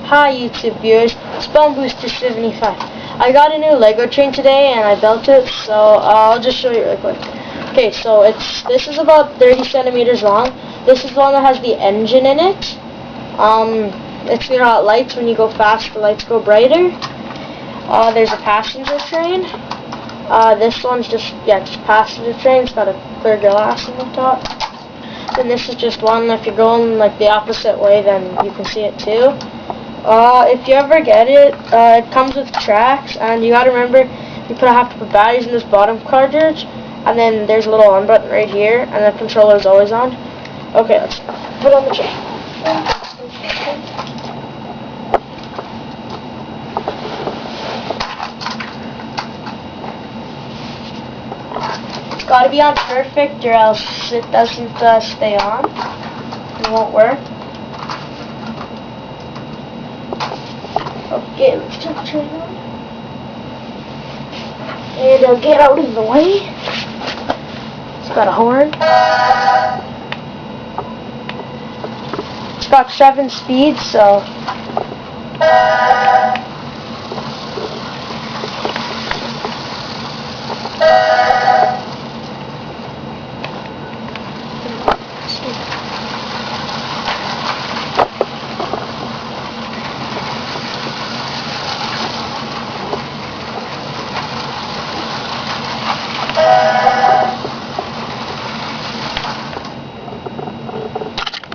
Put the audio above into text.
Hi YouTube viewers, Spawn Booster 75. I got a new Lego train today and I built it, so I'll just show you real quick. Okay, so this is about 30 centimeters long. This is the one that has the engine in it. It's got lights. When you go fast, the lights go brighter. There's a passenger train. This one's just passenger train. It's got a clear glass on the top. And this is just one. If you're going like the opposite way, then you can see it too. If you ever get it, it comes with tracks, and you gotta remember you have to put batteries in this bottom cartridge, and then there's a little on button right here, and the controller is always on. Okay, let's put on the train. It's gotta be on perfect, or else it doesn't stay on. It won't work. Okay, let's turn the train on. And get out of the way. It's got a horn. It's got 7 speeds, so